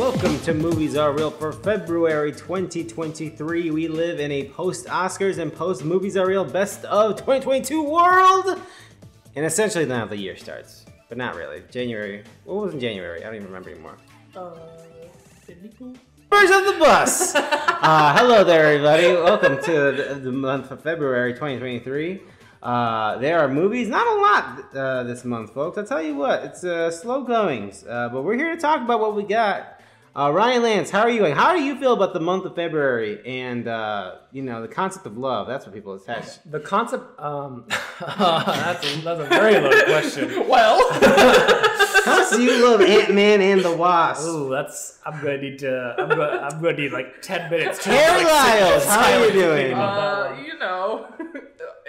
welcome to Movies Are Real for February 2023. We live in a post-Oscars and post-Movies Are Real Best of 2022 world! And essentially now the year starts, but not really. January, what was in January? I don't even remember anymore. Members of the bus! Hello there, everybody. Welcome to the month of February 2023. There are movies, not a lot this month, folks. I'll tell you what, it's slow goings. But we're here to talk about what we got. Ryan Lance, how are you going? How do you feel about the month of February and, the concept of love? That's what people attach. The concept, that's a very loaded question. Well, how much do you love Ant-Man and the Wasp? Ooh, I'm gonna need like 10 minutes. Keri Lyles, how are you doing?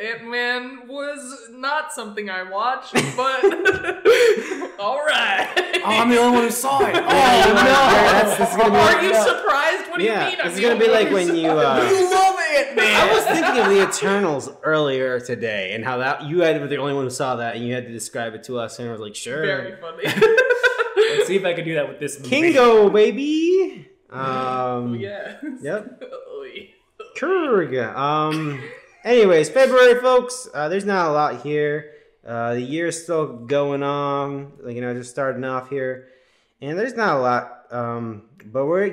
Ant-Man was not something I watched, but alright. Oh, I'm the only one who saw it. Are you surprised? What do you mean? It's gonna be like when you you love Ant-Man. I was thinking of the Eternals earlier today and how that you were the only one who saw that and you had to describe it to us and I was like, sure. Very funny. Let's see if I can do that with this movie. Kingo, baby. Yeah. Yep. Kurga. Anyways, February, folks. There's not a lot here. The year's still going on. Just starting off here, and there's not a lot. But we're,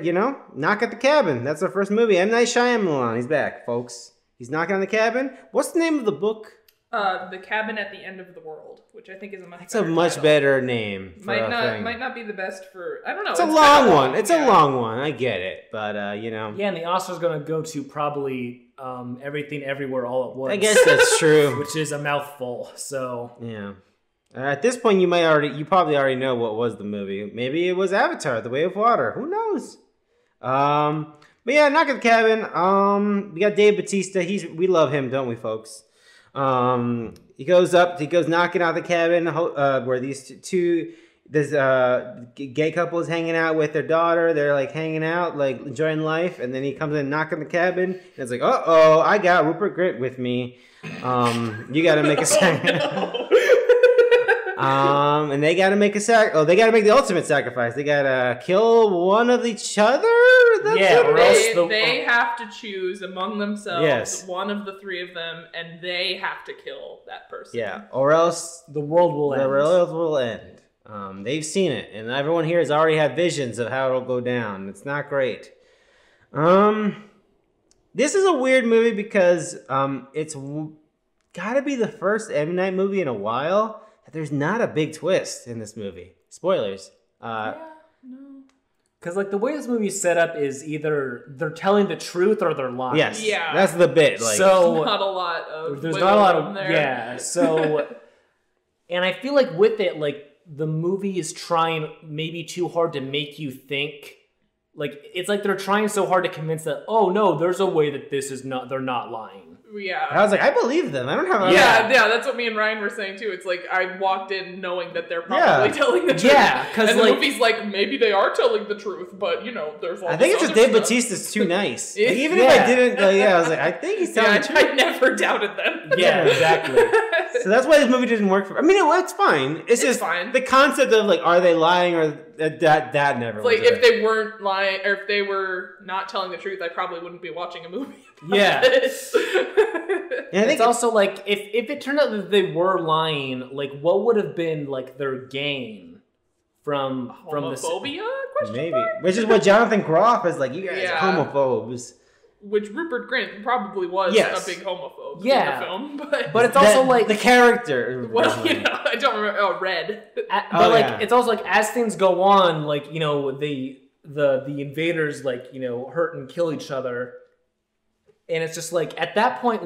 Knock at the Cabin. That's our first movie. M. Night Shyamalan. He's back, folks. He's knocking on the cabin. What's the name of the book? The Cabin at the End of the World, which I think is a much. It's a much better name. For might not be the best for. I don't know. It's a long one. It's a long one. I get it, but Yeah, and the Oscar's gonna go to probably Everything Everywhere All at Once. I guess that's true. Which is a mouthful. So yeah. At this point, you probably already know what was the movie. Maybe it was Avatar: The Way of Water. Who knows? But yeah, Knock at the Cabin. We got Dave Bautista. We love him, don't we, folks? He goes knocking out the cabin where this gay couple is hanging out with their daughter. They're like hanging out, like enjoying life, and then he comes in knocking the cabin, and it's like, uh-oh, I got Rupert Grint with me. You gotta make a and they gotta make they gotta make the ultimate sacrifice. They gotta kill one of each other. They have to choose among themselves one of the three of them, and they have to kill that person. Yeah, or else the world will end. The world will end. They've seen it, and everyone here has already had visions of how it'll go down. It's not great. This is a weird movie because it's gotta be the first M. Night movie in a while that there's not a big twist in this movie. Spoilers. Because the way this movie is set up is either they're telling the truth or they're lying. Yes, yeah, that's the bit. So there's not a lot of there. Yeah. So, and I feel like with it, the movie is trying maybe too hard to make you think. It's like they're trying so hard to convince that, oh no, there's a way that they're not lying. Yeah. I was like, I believe them. I don't have. Yeah, that's what me and Ryan were saying too. It's like I walked in knowing that they're probably telling the truth. Yeah, because the movie's like maybe they are telling the truth, but there's all. I think it's just Dave Bautista's too nice. Even if I didn't, I was like, I think he's telling the truth. I never doubted them. Yeah, exactly. So that's why this movie didn't work for. I mean, it's fine. It's just fine. The concept of are they lying or that never. It's if they weren't lying or if they were not telling the truth, I probably wouldn't be watching a movie. Yeah. And I think it's also if it turned out that they were lying, what would have been their gain from homophobia? Maybe, which is what Jonathan Groff is like. You guys are homophobes. Which Rupert Grint probably was a big homophobe in the film, but it's also the character. Well, I don't remember. Oh, Red. It's also as things go on, the invaders hurt and kill each other, and it's just at that point,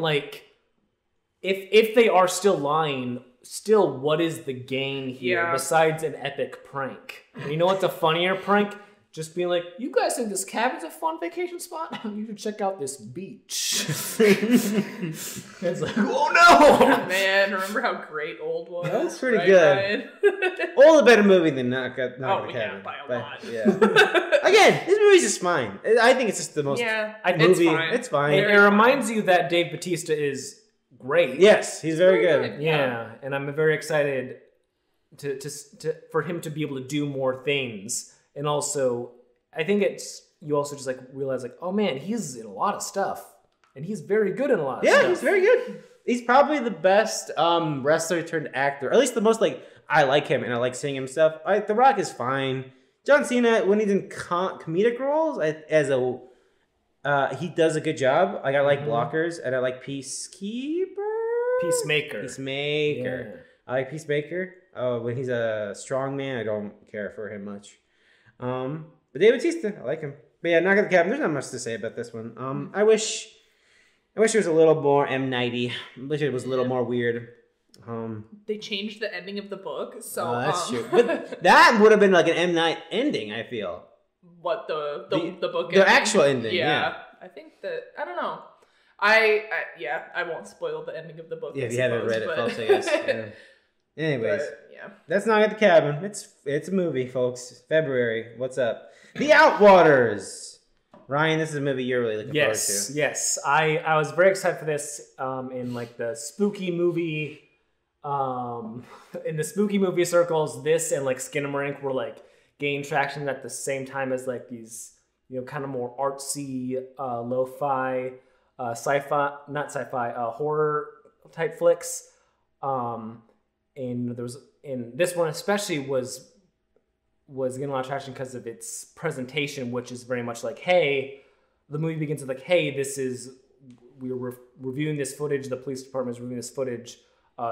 if they are still lying, still what is the gain here besides an epic prank? And you know what's a funnier prank? Just being you guys think this cabin's a fun vacation spot? You should check out this beach. It's oh no! Man, remember how great Old was? That was pretty good. Old a better movie than Knock at the Cabin. Yeah, by a lot. Yeah. Again, this movie's just fine. I think it's just the most movie. It's fine. It reminds you that Dave Bautista is great. Yes, he's very good. Yeah, and I'm very excited for him to be able to do more things. And also I think you also just like realize like, oh man, he's in a lot of stuff, and he's very good in a lot of stuff. Yeah, he's very good. He's probably the best wrestler turned actor, or at least the most like I like him and I like seeing him stuff. The Rock is fine. John Cena, when he's in comedic roles, he does a good job. Like I like Blockers, and I like Peacemaker. Yeah. I like Peacemaker. When he's a strong man, I don't care for him much. But David Bautista, I like him. But yeah, Knock at the Cabin. There's not much to say about this one. I wish it was a little more M. Nighty. I wish it was a little more weird. They changed the ending of the book, so that's true. But that would have been like an M. Night ending. I feel. What the book? The actual ending. Yeah. I think that I don't know. I won't spoil the ending of the book. Yeah, if you haven't read it, folks, I guess. Yeah. Anyways, yeah, that's Knock at the Cabin. It's a movie, folks. February. What's up? The Outwaters. Ryan, this is a movie you're really looking forward to. Yes. I was very excited for this. In like the spooky movie, in the spooky movie circles, this and like Skinamarink were like gaining traction at the same time as like these, kind of more artsy, lo-fi, horror type flicks. And this one especially was getting a lot of traction because of its presentation, which is very much like, hey, the movie begins with like, hey, we're reviewing this footage. The police department is reviewing this footage.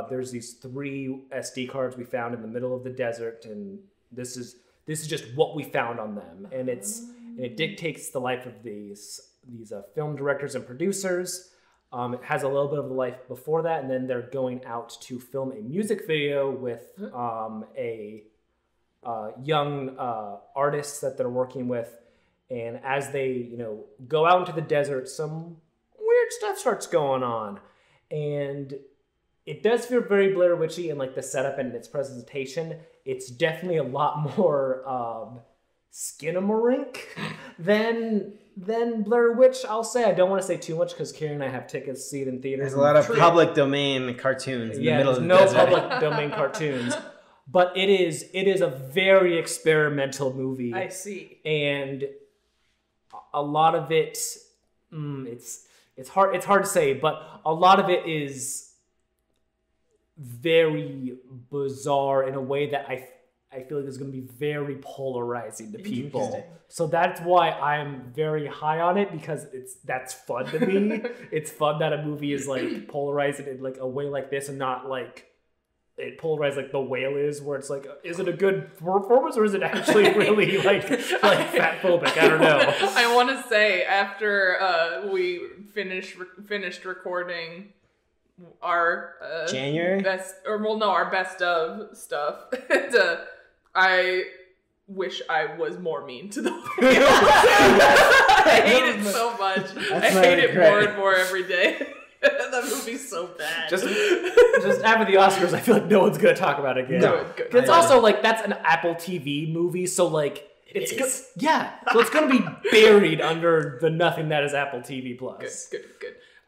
There's these 3 SD cards we found in the middle of the desert, and this is just what we found on them, and it dictates the life of these film directors and producers. It has a little bit of the life before that, and then they're going out to film a music video with a young artist that they're working with. And as they, go out into the desert, some weird stuff starts going on. And it does feel very Blair Witchy in like the setup and its presentation. It's definitely a lot more Skinamarink than Blair Witch, I'll say. I don't want to say too much because Keri and I have tickets to see it in theaters. There's a lot of public domain cartoons in the middle of the desert. Public domain cartoons. But it is a very experimental movie. I see. And a lot of it, it's hard to say, but a lot of it is very bizarre in a way that I feel like is going to be very polarizing to people. So that's why I'm very high on it, because that's fun to me. It's fun that a movie is like polarizing in like a way like this, and not like it polarized like The Whale is, where it's like, is it a good performance or is it actually really like fat phobic? I don't know. I want to say after we finished recording our January our best of stuff. And, I wish I was more mean to the whale. I hate it so much. I hate it more and more every day. That movie's so bad. Just after the Oscars, I feel like no one's gonna talk about it again. No, it's also like that's an Apple TV movie, so like so it's gonna be buried under the nothing that is Apple TV Plus. Good.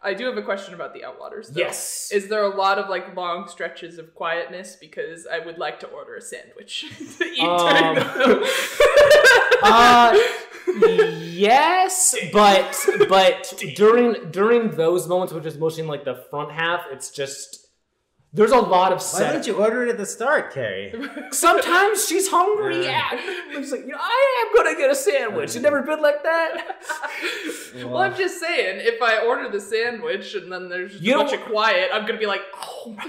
I do have a question about the Outwaters, though. Yes. Is there a lot of like long stretches of quietness? Because I would like to order a sandwich to eat during the film. Yes, but during those moments, which is mostly in like the front half, it's just there's a lot of setup. Why didn't you order it at the start, Keri? Sometimes she's hungry. She's like, I am gonna get a sandwich. You never been like that? Well, I'm just saying, if I order the sandwich and then there's just a bunch of quiet, I'm gonna be like,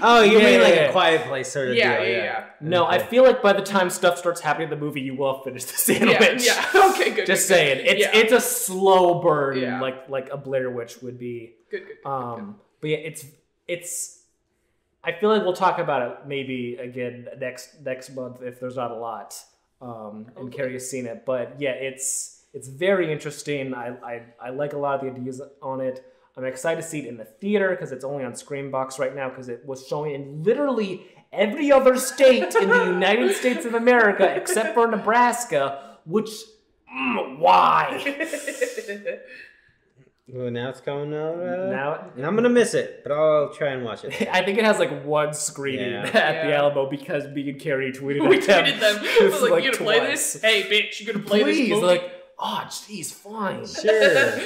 oh, you mean like a Quiet Place sort of deal? Yeah. No, I feel like by the time stuff starts happening in the movie, you will finish the sandwich. Yeah. Okay, good. Just saying, it's a slow burn, like a Blair Witch would be. Good. But yeah, it's. I feel like we'll talk about it maybe again next month if there's not a lot. And Keri has seen it, but yeah, it's very interesting. I like a lot of the ideas on it. I'm excited to see it in the theater because it's only on Screambox right now, because it was showing in literally every other state in the United States of America except for Nebraska, which why? Well, now it's coming out. And I'm gonna miss it, but I'll try and watch it. I think it has like one screening at the Alamo because me and Keri tweeted them. I was like, like, you gonna play this? Hey, bitch, you gonna play this movie? Like, oh, geez, fine. Sure.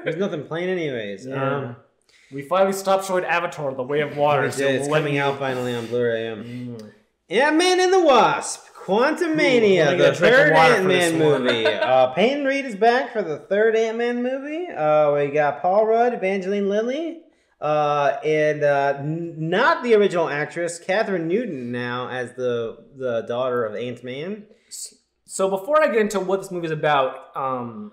There's nothing playing anyways. Yeah. We finally stopped showing Avatar: The Way of Water. It's coming out finally on Blu-ray. Ant-Man and the Wasp. Quantumania, the third Ant-Man movie. Peyton Reed is back for the third Ant-Man movie. We got Paul Rudd, Evangeline Lilly, and not the original actress, Kathryn Newton now as the daughter of Ant-Man. So before I get into what this movie is about,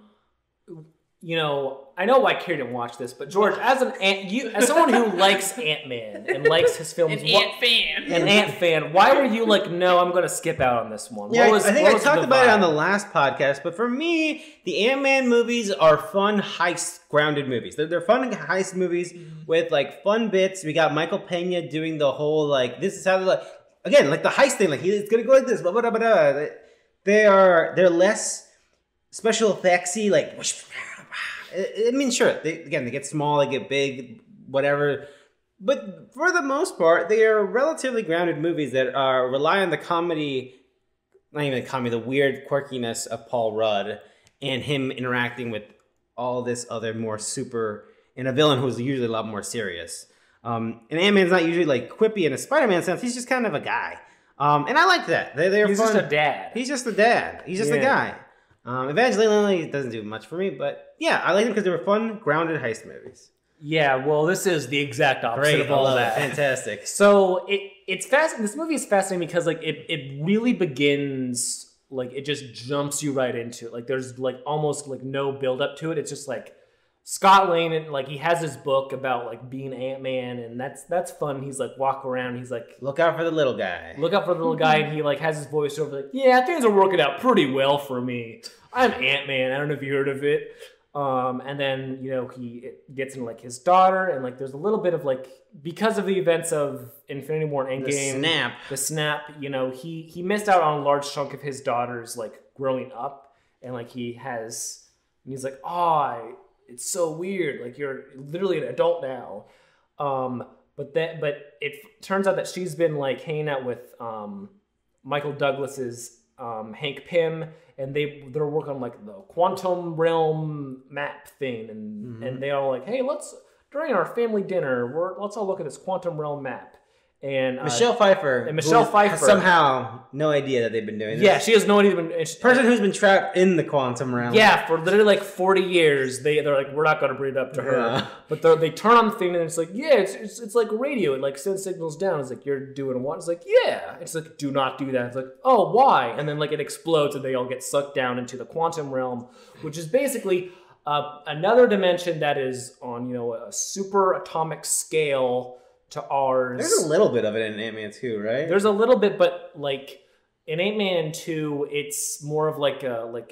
you know, I know why Keri didn't watch this, but George, as someone who likes Ant-Man and likes his films, an Ant fan, why were you like, no, I'm going to skip out on this one? Yeah, I think I talked about it on the last podcast, but for me, the Ant-Man movies are fun heist grounded movies. They're fun heist movies with like fun bits. We got Michael Pena doing the whole like, this is how like again like the heist thing, like it's going to go like this, blah blah blah blah. They're less special effectsy, like. I mean, sure, they get small, they get big, whatever. But for the most part, they are relatively grounded movies that rely on the comedy, not even the comedy, the weird quirkiness of Paul Rudd and him interacting with all this other more super, and a villain who's usually a lot more serious. And Ant-Man's not usually like quippy in a Spider-Man sense, he's just kind of a guy. And I like that. He's just a dad. He's just a dad. He's just a guy. Evangeline Lilly doesn't do much for me, but yeah, I like them because they were fun, grounded heist movies. Yeah, well, this is the exact opposite of all of that. Fantastic. So it's fascinating. This movie is fascinating because like it really begins like it just jumps you right into it. Like there's like almost like no build up to it. It's just like Scott Lang and like he has his book about like being Ant-Man, and that's fun. He's like walk around. He's like, look out for the little guy. Look out for the little guy, and he like has his voiceover like, yeah, things are working out pretty well for me. I'm Ant-Man. I don't know if you heard of it. And then, you know, he gets into like his daughter, and like there's a little bit of like, because of the events of Infinity War and Endgame, the snap, you know, he missed out on a large chunk of his daughter's like growing up, and like he's like, oh, it's so weird, like you're literally an adult now. But it turns out that she's been like hanging out with Michael Douglas's Hank Pym, and they're working on like the quantum realm map thing, and they are like, hey, during our family dinner, let's all look at this quantum realm map. And Michelle Pfeiffer has somehow no idea that they've been doing this. Yeah, she has no idea. Person who's been trapped in the quantum realm. Yeah, for literally like 40 years, they're like, we're not going to bring it up to her. Yeah. But they turn on the thing, and it's like, yeah, it's like radio. It like sends signals down. It's like, you're doing what? It's like, yeah. It's like, do not do that. It's like, oh, why? And then like it explodes, and they all get sucked down into the quantum realm, which is basically another dimension that is on, you know, a super atomic scale to ours. There's a little bit of it in Ant-Man 2, right? There's a little bit, but like in Ant-Man 2, it's more of like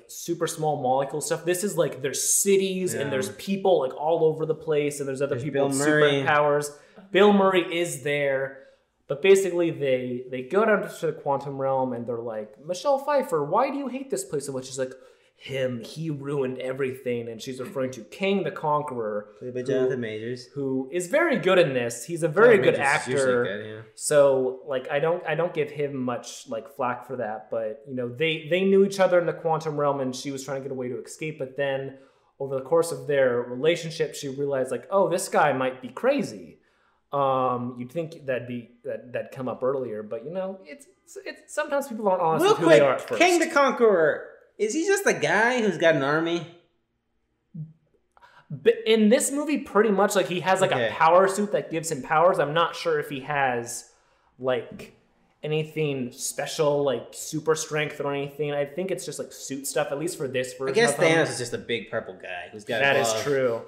super small molecule stuff. This is like there's cities and there's people like all over the place, and there's other people with superpowers. Bill Murray is there, but basically they go down to the quantum realm, and they're like, Michelle Pfeiffer, why do you hate this place so much? She's like, he ruined everything, and she's referring to Kang the Conqueror, played by Jonathan Majors, who is very good in this. He's a very good actor. Good, yeah. So like I don't give him much like flack for that, but you know they knew each other in the quantum realm, and she was trying to get a way to escape, but then over the course of their relationship, she realized like, oh, this guy might be crazy. You'd think that'd come up earlier, but you know it's sometimes people aren't honest with who they are at first. Kang the Conqueror. Is he just a guy who's got an army? But in this movie, pretty much, like, he has, like, a power suit that gives him powers. I'm not sure if he has, like, anything special, like, super strength or anything. I think it's just, like, suit stuff, at least for this version. I guess Thanos is just a big purple guy who's got That is true.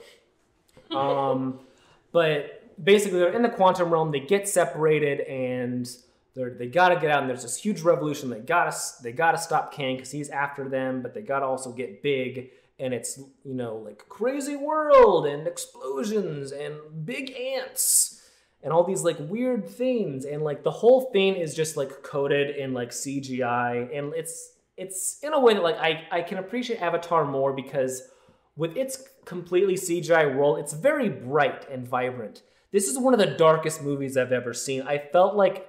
But basically, they're in the quantum realm. They get separated, and they gotta get out, and there's this huge revolution. They gotta stop Kang because he's after them, but they gotta also get big, and it's, you know, like crazy world and explosions and big ants and all these like weird things, and like the whole thing is just like coded in like CGI, and it's in a way that like I can appreciate Avatar more because with its completely CGI world, it's very bright and vibrant. This is one of the darkest movies I've ever seen. I felt like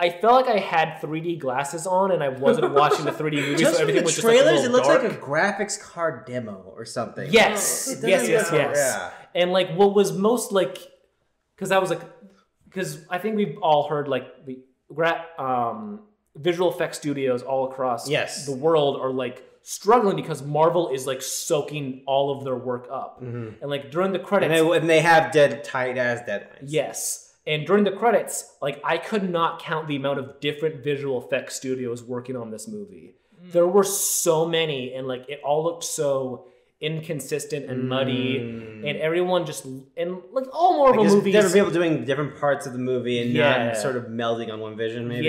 I felt like I had 3D glasses on and I wasn't watching the 3D movie, just so everything was trailers, just it like looks dark. like a graphics card demo or something. Yes, yes. Yeah. And like what was most like, because I think we've all heard like the visual effects studios all across the world are like struggling because Marvel is like soaking all of their work up. And like during the credits, and they have tight ass deadlines. Yes. And during the credits, like I could not count the amount of different visual effects studios working on this movie. There were so many, and like it all looked so inconsistent and muddy, and everyone just like all Marvel movies. Different people doing different parts of the movie and not sort of melding on one vision, maybe.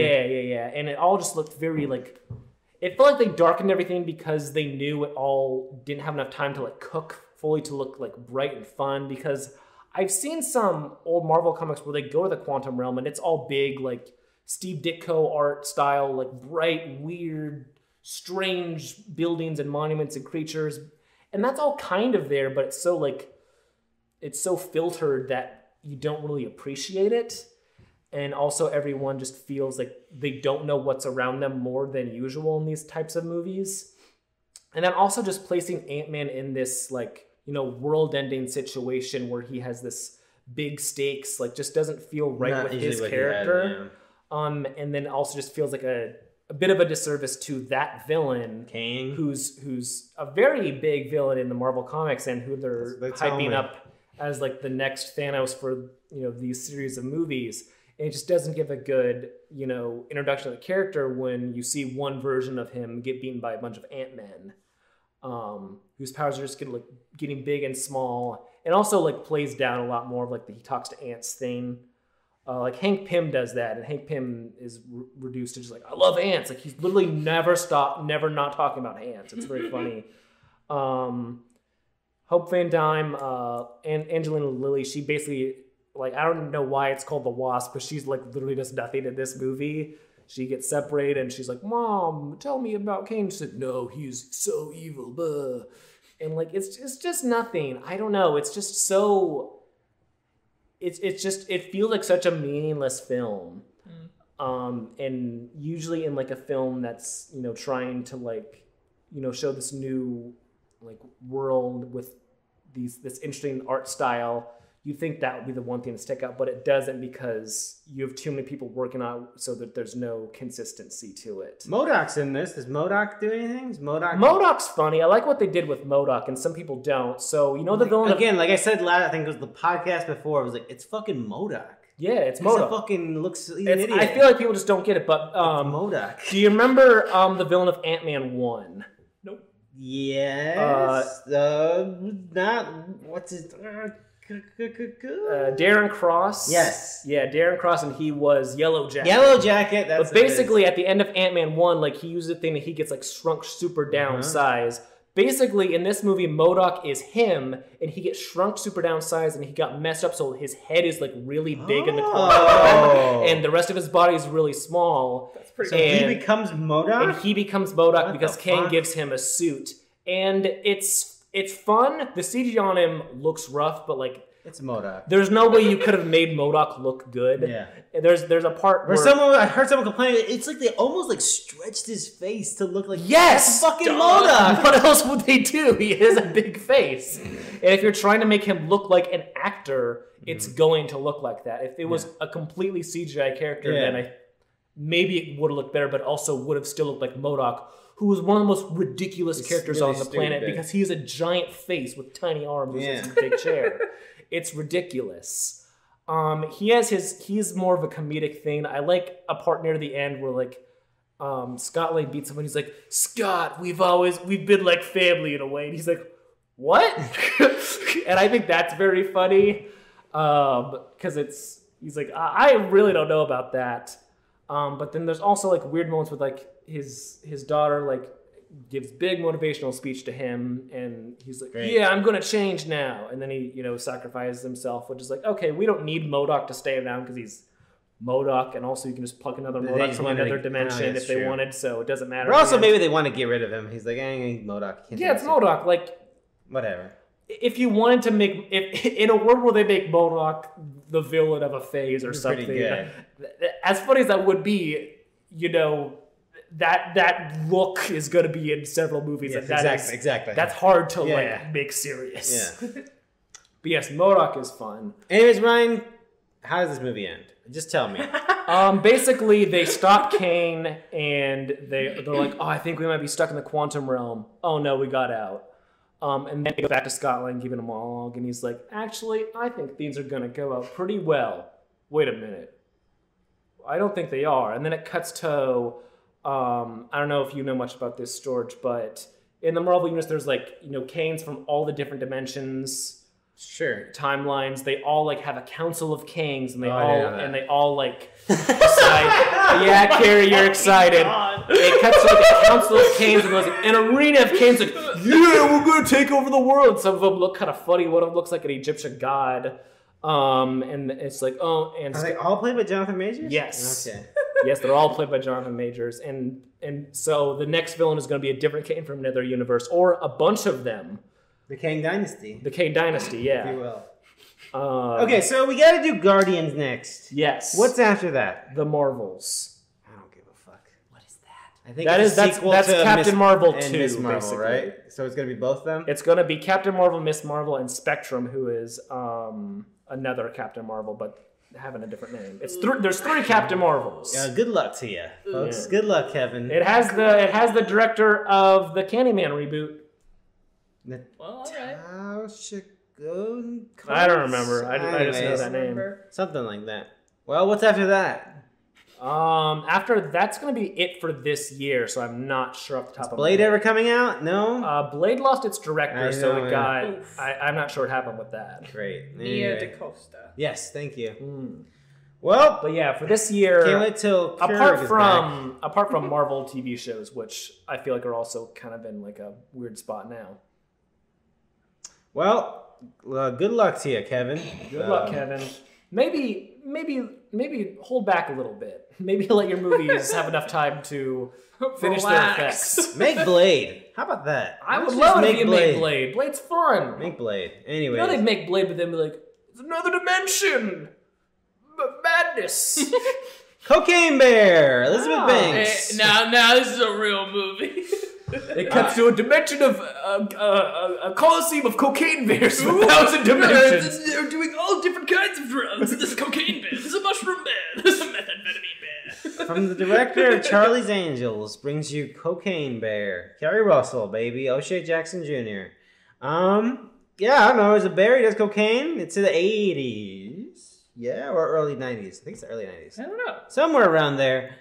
Yeah. And it all just looked very like. It felt like they darkened everything because they knew it all didn't have enough time to like cook fully to look like bright and fun. Because I've seen some old Marvel comics where they go to the quantum realm and it's all big, like Steve Ditko art style, like bright, weird, strange buildings and monuments and creatures. And that's all kind of there, but it's so filtered that you don't really appreciate it. And also everyone just feels like they don't know what's around them more than usual in these types of movies. And then also just placing Ant-Man in this like, world-ending situation where he has this big stakes, like just doesn't feel right with his character. And then also just feels like a bit of a disservice to that villain, Kang, who's a very big villain in the Marvel comics and who they're hyping up as like the next Thanos for these series of movies. And it just doesn't give a good introduction to the character when you see one version of him get beaten by a bunch of Ant-Men, whose powers are just getting big and small, and also like plays down a lot more of like the he talks to ants thing. Like Hank Pym does that, and Hank Pym is reduced to just like, I love ants. Like he's literally never not talking about ants. It's very funny. Hope Van Dyne and Angelina Lilly, she basically, like, I don't know why it's called the Wasp, but she's like literally does nothing in this movie. She gets separated and she's like, Mom, tell me about Kane. She said, no, he's so evil. Blah. And like, it's just nothing. I don't know. It's just so, it feels like such a meaningless film. And usually in like a film that's, trying to like, show this new like world with this interesting art style, you think that would be the one thing to stick out, but it doesn't because you have too many people working on it so that there's no consistency to it. MODOK's in this. Does MODOK do anything? MODOK's funny. I like what they did with MODOK, and some people don't. So, the villain... Again, like I said last, I think it was the podcast before, it was like, it's fucking MODOK. Yeah, it's MODOK. Fucking looks an idiot. I feel like people just don't get it, but... MODOK. Do you remember the villain of Ant-Man 1? Nope. Yes. What's his... Darren Cross. Yes. Yeah, Darren Cross, and he was Yellow Jacket. Yellow Jacket, that's But basically, at the end of Ant-Man 1, like, he uses a thing that he gets, like, shrunk super down size. Basically, in this movie, MODOK is him, and he gets shrunk super down size, and he got messed up, so his head is, like, really big in the corner, and the rest of his body is really small. That's pretty So he becomes MODOK? And he becomes MODOK because Kang gives him a suit. And it's fun. The CG on him looks rough, but like it's MODOK. There's no way you could have made MODOK look good. Yeah. There's a part where I heard someone complaining. It's like they almost like stretched his face to look like yes, fucking MODOK. What else would they do? He has a big face, and if you're trying to make him look like an actor, it's going to look like that. If it was a completely CGI character, then maybe it would have looked better, but also would have still looked like MODOK, who was one of the most ridiculous characters really on the planet because he has a giant face with tiny arms and a big chair. It's ridiculous. He's more of a comedic thing. I like a part near the end where like Scott Lang beats someone. He's like, Scott, we've been like family in a way. And he's like, what? And I think that's very funny because he's like, I really don't know about that. But then there's also like weird moments with like his daughter like gives big motivational speech to him, and he's like, yeah, I'm gonna change now, and then he sacrifices himself, which is like, okay, we don't need MODOK to stay around because he's MODOK, and also you can just pluck another MODOK from another dimension if they wanted, so it doesn't matter. Or also maybe they want to get rid of him. He's like, MODOK. Yeah, it's MODOK. Like whatever. if you wanted to make, if in a world where they make MODOK the villain of a phase or something, as funny as that would be, you know, that look is going to be in several movies. Yes, and exactly. That's hard to like make serious. Yeah. But yes, MODOK is fun. Anyways, Ryan, how does this movie end? Just tell me. Basically, they stop Kane, and they're like, "Oh, I think we might be stuck in the quantum realm. Oh no, we got out." And then they go back to Scotland, giving him a monologue, and he's like, "Actually, I think things are gonna go out pretty well. Wait a minute, I don't think they are." And then it cuts to, I don't know if you know much about this, George, but in the Marvel universe, there's like, you know, Kanes from all the different dimensions. Sure. Timelines. They all like have a council of kings, and they all like decide. Yeah, Keri, you're excited. It cuts to like a council of kings, and there's like an arena of kings. Like, yeah, we're gonna take over the world. Some of them look kind of funny. One of them looks like an Egyptian god. And it's like, oh, and are they all played by Jonathan Majors? Yes. Okay. Yes, they're all played by Jonathan Majors, and so the next villain is going to be a different Kane from another universe, or a bunch of them. The Kane Dynasty. The Kane Dynasty, yeah. If you will. Okay, so we got to do Guardians next. Yes. What's after that? The Marvels. I don't give a fuck. What is that? I think that's Captain Marvel 2, Miss Marvel, basically. right? So it's going to be both of them? It's going to be Captain Marvel, Miss Marvel, and Spectrum, who is another Captain Marvel, but having a different name. There's 3 Captain Marvels. Good luck to you, folks. Yeah. Good luck, Kevin. It has the director of the Candyman reboot. Well, all right. I don't remember. I just know that name. Something like that. Well, what's after that? After that's going to be it for this year, so I'm not sure off the top of my head. Blade ever coming out? No? Blade lost its director, so it got... I'm not sure what happened with that. Great. Nia DaCosta. Yes, thank you. Well... But yeah, for this year... Can't wait till apart from Marvel TV shows, which I feel like are also kind of in like a weird spot now. Well, good luck to you, Kevin. Good luck, Kevin. Maybe hold back a little bit. Maybe let your movies have enough time to finish their effects. Make Blade. How about that? I would love it if you made Blade. Blade's fun. Make Blade. Anyway. You know they'd make Blade, but then be like, it's another dimension. Madness. Cocaine Bear. Elizabeth Banks. Now this is a real movie. It cuts to a dimension of a coliseum of cocaine bears from 1,000 dimensions. They're doing all different kinds of drugs. There's a cocaine bear. There's a mushroom bear. There's a methamphetamine bear. From the director of Charlie's Angels brings you Cocaine Bear. Kerry Russell, baby. O'Shea Jackson Jr. Yeah, I don't know. There's a bear. He does cocaine. It's in the 80s. Yeah, or early 90s. I think it's the early 90s. I don't know. Somewhere around there.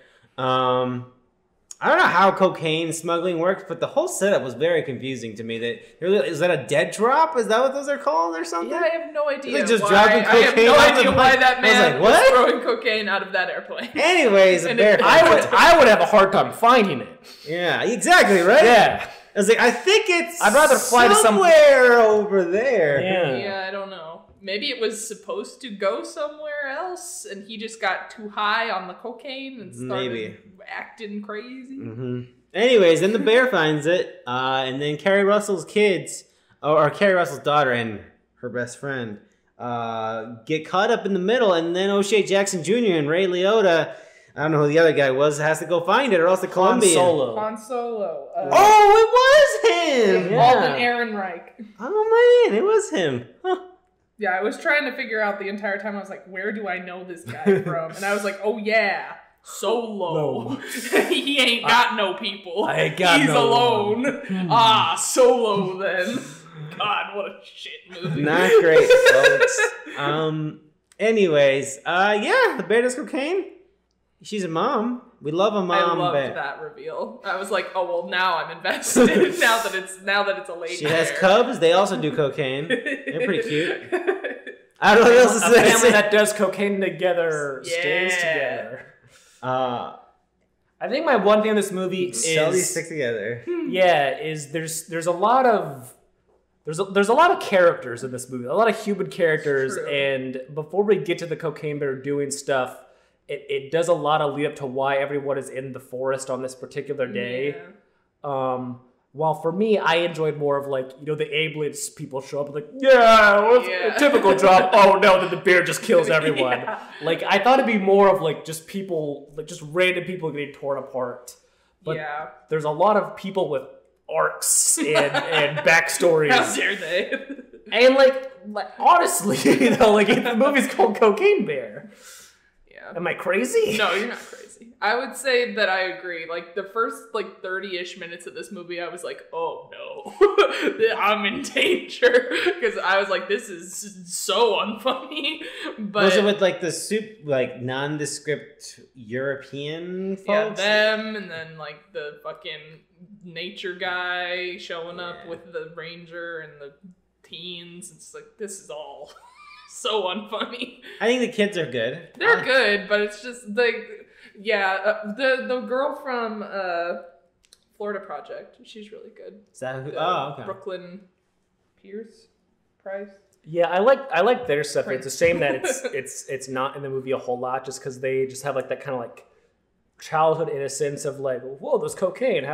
I don't know how cocaine smuggling works, but the whole setup was very confusing to me. Is that a dead drop? Is that what those are called or something? Yeah, I have no idea. Like just dropping cocaine. I have no idea why that man was throwing cocaine out of that airplane. Anyways, a bear. I would have a hard time finding it. Yeah, exactly, right? Yeah. I was like, I think I'd rather fly to somewhere over there. Yeah, I don't know. Maybe it was supposed to go somewhere else, and he just got too high on the cocaine and started acting crazy. Mm-hmm. Anyways, then the bear finds it, and then Kerry Russell's kids, or Kerry Russell's daughter and her best friend, get caught up in the middle, and then O'Shea Jackson Jr. and Ray Liotta, I don't know who the other guy was, has to go find it, or else the Colombian. Han Solo. Oh, it was him! Yeah. Alden Ehrenreich. Oh man, it was him. Huh. Yeah, I was trying to figure out the entire time. I was like, where do I know this guy from? And I was like, oh yeah, Solo. He ain't got no people. He's alone. Solo then. God, what a shit movie. Not great, folks. Anyways, the bear does cocaine. She's a mom. We love a mom. I loved that reveal. I was like, oh well, now I'm invested. now that it's a lady. She has cubs. They also do cocaine. They're pretty cute. I don't know what else to say. A family that does cocaine together stays together. I think my one thing in this movie is these stick together. Yeah, is there's a lot of characters in this movie, a lot of human characters, and before we get to the cocaine bear doing stuff. It does a lot of lead up to why everyone is in the forest on this particular day. While for me, I enjoyed more of like, you know, the ambulance people show up like, yeah, typical drop. Oh no, then the bear just kills everyone. Yeah. Like I thought it'd be more of like just people, like just random people getting torn apart. But there's a lot of people with arcs and backstories. How dare they? And like honestly, you know, like the movie's called Cocaine Bear. Yeah. Am I crazy? No, you're not crazy. I would say that I agree. Like the first like 30-ish minutes of this movie, I was like, oh no, I'm in danger. Because I was like, this is so unfunny. But was it with like the like nondescript European folks? Yeah, them, and then like the fucking nature guy showing up with the ranger and the teens. It's like, this is all so unfunny. I think the kids are good. They're good, but it's just like, the girl from Florida Project, she's really good. Is that who? Okay. Brooklyn Price. Yeah, I like their stuff. It's a shame that it's not in the movie a whole lot, just because they just have like that kind of like childhood innocence of like, whoa, there's cocaine.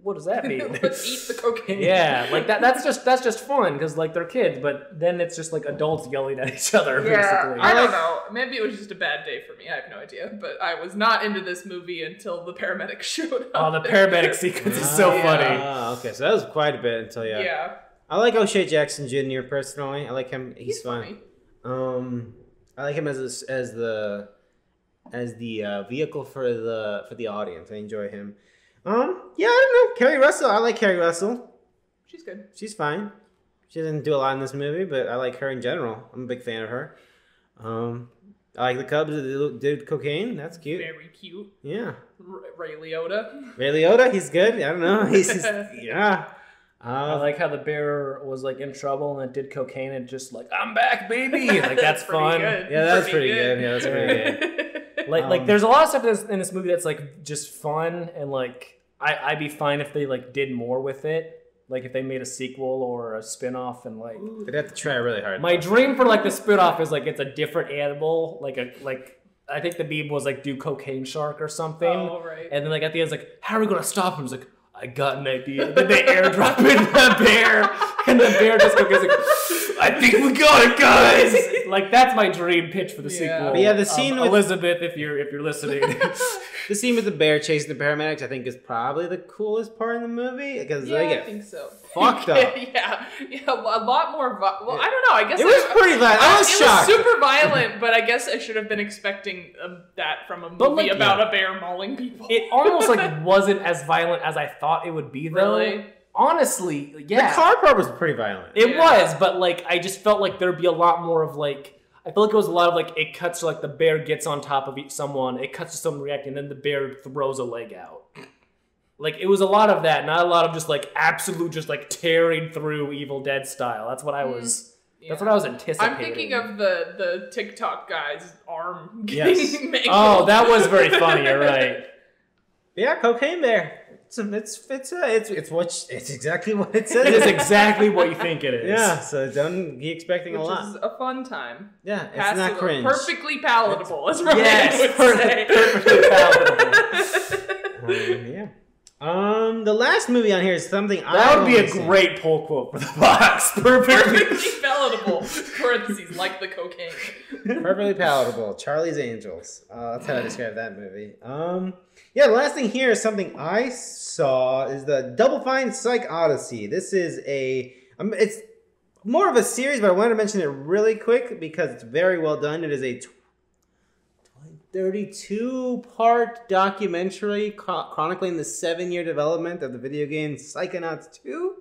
What does that mean? Let's eat the cocaine. Yeah, like that's just fun because like they're kids, but then it's just like adults yelling at each other. Basically. I don't know. Maybe it was just a bad day for me. I have no idea. But I was not into this movie until the paramedics showed up. Oh, the paramedic sequence is so funny. Okay, so that was quite a bit until Yeah. I like O'Shea Jackson Jr. personally. I like him. He's fun. Funny. I like him as the vehicle for the audience. I enjoy him. Yeah, I don't know. Keri Russell. I like Keri Russell. She's good. She's fine. She doesn't do a lot in this movie, but I like her in general. I'm a big fan of her. I like the Cubs that did cocaine. That's cute. Very cute. Yeah. Ray Liotta. Ray Liotta. He's good. I don't know. He's just, yeah. I like how the bear was like in trouble and it did cocaine and just like, I'm back, baby. Like that's fun. Good. Yeah, that's pretty good. Yeah, that's pretty good. Like there's a lot of stuff in this movie that's like just fun, and like I'd be fine if they like did more with it, like if they made a sequel or a spin-off, and like they'd have to try really hard. My dream for like the spin-off is like it's a different animal, like I think the meme was like do cocaine shark or something. Oh, right. And then like at the end it's like, how are we gonna stop him? It's like, I got an idea. And then they airdrop in the bear, and the bear just goes like, I think we got it, guys. Like that's my dream pitch for the sequel. But yeah, the scene with Elizabeth, if you're listening, the scene with the bear chasing the paramedics, I think, is probably the coolest part in the movie because they get I think so. fucked up. Yeah, a lot more. Well, I don't know. I guess it was pretty violent. I was shocked. It was super violent, but I guess I should have been expecting that from a movie about a bear mauling people. It almost like wasn't as violent as I thought it would be, though. Really? Honestly, yeah. The car part was pretty violent. It was, but like I just felt like there'd be a lot more of like. I feel like it was a lot of like it cuts to like the bear gets on top of someone, it cuts to someone reacting, and then the bear throws a leg out. Like it was a lot of that, not a lot of just like absolute just like tearing through Evil Dead style. That's what I was. That's what I was anticipating. I'm thinking of the TikTok guy's arm getting mangled. Oh, that was very funny. You're right. Yeah, Cocaine Bear. It's exactly what it says. It is exactly what you think it is. Yeah, so don't be expecting a lot. Which is a fun time. Yeah, it's not cringe. Perfectly palatable. That's right. Yes, perfectly palatable. The last movie on here is something that would be a great pull quote for the box. Perfectly palatable. Parentheses, like the cocaine. Perfectly palatable. Charlie's Angels. That's how I describe that movie. Yeah, the last thing here is something I saw is the Double Fine PsychOdyssey. This is it's more of a series, but I wanted to mention it really quick because it's very well done. It is a 32-part documentary chronicling the 7-year development of the video game Psychonauts 2.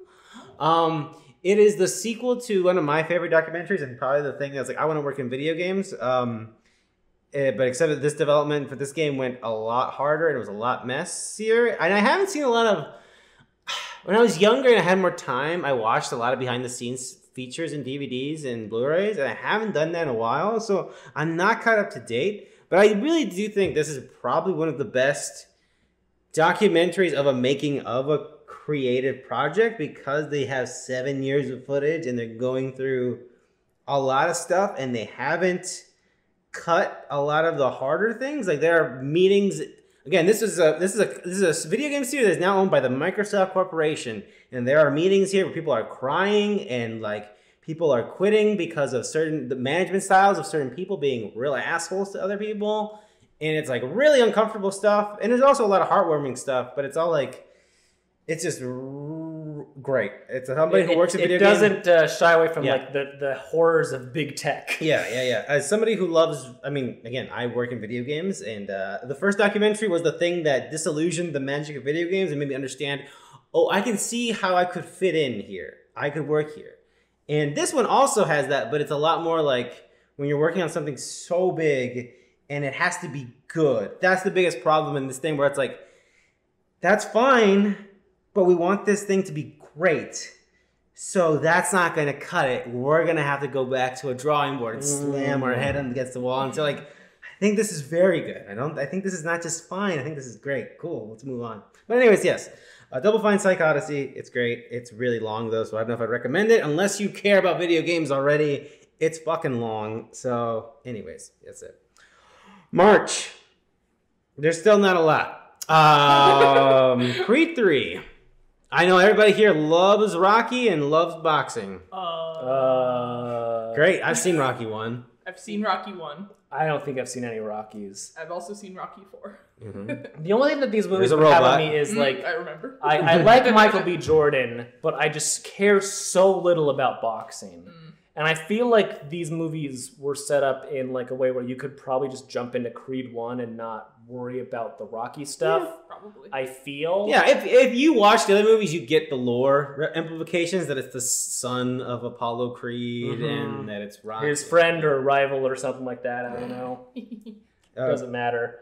It is the sequel to one of my favorite documentaries and probably the thing that's like, I want to work in video games. But except that this development for this game went a lot harder and it was a lot messier. And I haven't seen a lot of... When I was younger and I had more time, I watched a lot of behind-the-scenes features and DVDs and Blu-rays, and I haven't done that in a while, so I'm not caught up to date. But I really do think this is probably one of the best documentaries of a making of a creative project because they have 7 years of footage and they're going through a lot of stuff and they haven't cut a lot of the harder things. Like there are meetings, Again, this is a video game studio that's now owned by the Microsoft Corporation, and there are meetings here where people are crying and like people are quitting because of the management styles of certain people being real assholes to other people, and it's like really uncomfortable stuff. And there's also a lot of heartwarming stuff, but it's all like it's just great. It's somebody who works in video games. It doesn't shy away from like the horrors of big tech. Yeah. As somebody who loves, I mean, again, I work in video games, and the first documentary was the thing that disillusioned the magic of video games and made me understand, oh, I can see how I could fit in here. I could work here. And this one also has that, but it's a lot more like when you're working on something so big and it has to be good. That's the biggest problem in this thing where it's like, that's fine, but we want this thing to be great. So that's not going to cut it. We're going to have to go back to a drawing board and slam our head against the wall. And so like, I think this is very good. I think this is not just fine. I think this is great. Cool. Let's move on. But anyways, yes. Double Fine PsychOdyssey. It's great. It's really long though, so I don't know if I'd recommend it. Unless you care about video games already, it's fucking long. So anyways, that's it. March. There's still not a lot. Creed 3. I know everybody here loves Rocky and loves boxing. Great. I've seen Rocky 1. I've seen Rocky 1. I don't think I've seen any Rockies. I've also seen Rocky 4. Mm-hmm. The only thing that these movies would have on me is like... I remember. I like Michael B. Jordan, but I just care so little about boxing. And I feel like these movies were set up in like a way where you could probably just jump into Creed 1 and not worry about the Rocky stuff. Yeah, probably. I feel. Yeah, if you watch the other movies, you get the lore implications that it's the son of Apollo Creed and that it's Rocky. His friend or rival or something like that. I don't know. Doesn't matter.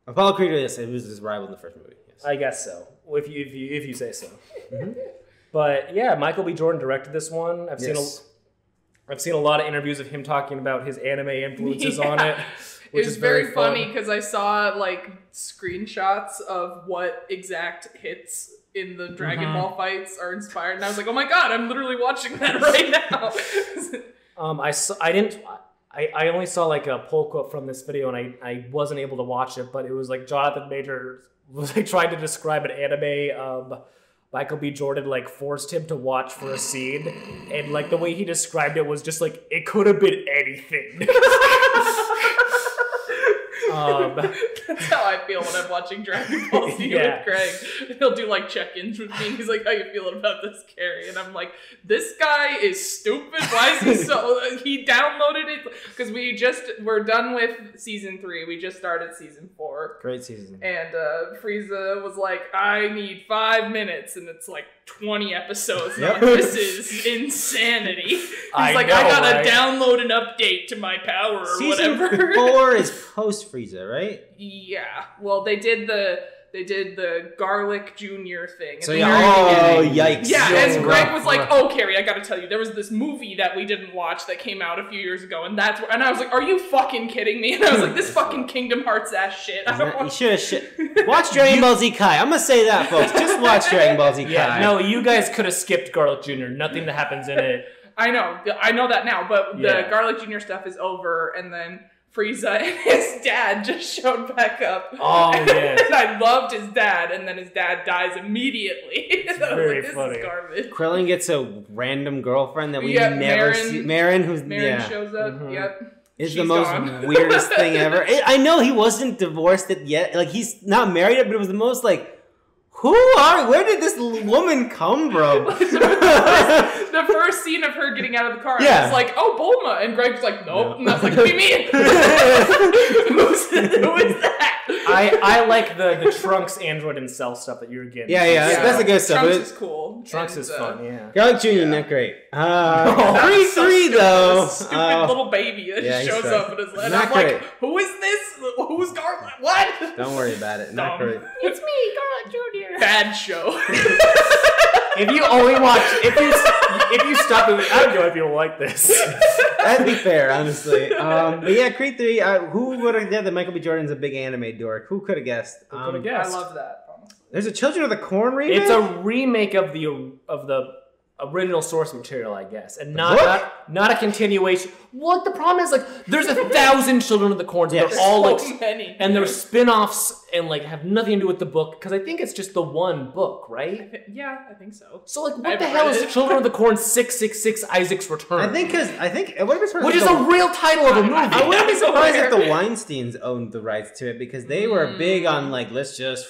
Apollo Creed, yes, it was his rival in the first movie. Yes. I guess so. If you say so. But yeah, Michael B. Jordan directed this one. I've seen a lot of interviews of him talking about his anime influences on it. Which it was is very funny because I saw like screenshots of what exact hits in the Dragon Ball fights are inspired, and I was like, "Oh my god, I'm literally watching that right now." I only saw like a pull quote from this video, and I wasn't able to watch it, but it was like Jonathan Major was like trying to describe an anime. Michael B. Jordan like forced him to watch for a scene, and like the way he described it was just like it could have been anything. That's how I feel when I'm watching Dragon Ball Z with Greg. He'll do like check-ins with me, and he's like, "How you feeling about this, Keri?" And I'm like, "This guy is stupid. Why is he so?" He downloaded it because we're done with season 3. We just started season 4. Great season. And Frieza was like, "I need 5 minutes," and it's like 20 episodes. Yep. This is insanity. He's I gotta download an update to my power or whatever. Season 4 is post Frieza, right? Yeah. Well, they did the Garlic Jr. thing. So yikes. Yeah, as Greg was like, "Oh, Keri, I gotta tell you, there was this movie that we didn't watch that came out a few years ago, and I was like, are you fucking kidding me?" And I was like, this fucking Kingdom Hearts ass shit. You should watch Dragon Ball Z Kai. I'm gonna say that, folks. Just watch Dragon Ball Z Kai. Yeah, no, you guys could have skipped Garlic Jr. Nothing that happens in it. I know that now, but the Garlic Jr. stuff is over, and then Frieza and his dad just showed back up. Oh, yeah. And I loved his dad, and then his dad dies immediately. It's very funny. This is garbage. Krillin gets a random girlfriend that we never see. Marin shows up. Yep. It's the most weirdest thing ever. I know he wasn't divorced yet. Like, he's not married yet, but it was the most, like, where did this woman come from? The first scene of her getting out of the car, I was like, "Oh, Bulma," and Greg's like, "Nope," and I was like, "What do you mean? Who is that?" I like the Trunks android and Cell stuff that you're getting. Yeah, that's the good stuff. Trunks is cool. Trunks is fun. Yeah. Garlic Jr. not great. 3 though. Stupid little baby that just shows up in his head. I'm like, who is this? Who's Garlic? What? Don't worry about it. Not great. It's me, Garlic Jr. Bad show. If you only watch, if you stop it, I don't know if you'll like this. That'd be fair, honestly. But yeah, Creed 3. Who would have guessed that Michael B. Jordan's a big anime dork? Who could have guessed? Who could have guessed? I love that. There's a Children of the Corn remake. It's a remake of the original source material, I guess, and not a continuation. What the problem is, like, there's 1,000 Children of the Corn, and they're all like, many. And they're spin-offs and like have nothing to do with the book, because I think it's just the one book, right? I think so. So like, what the hell is Children of the Corn 666 Isaac's Return? I think it would be which is a real title of a movie. I wouldn't be surprised if the Weinsteins owned the rights to it, because they were big on like, let's just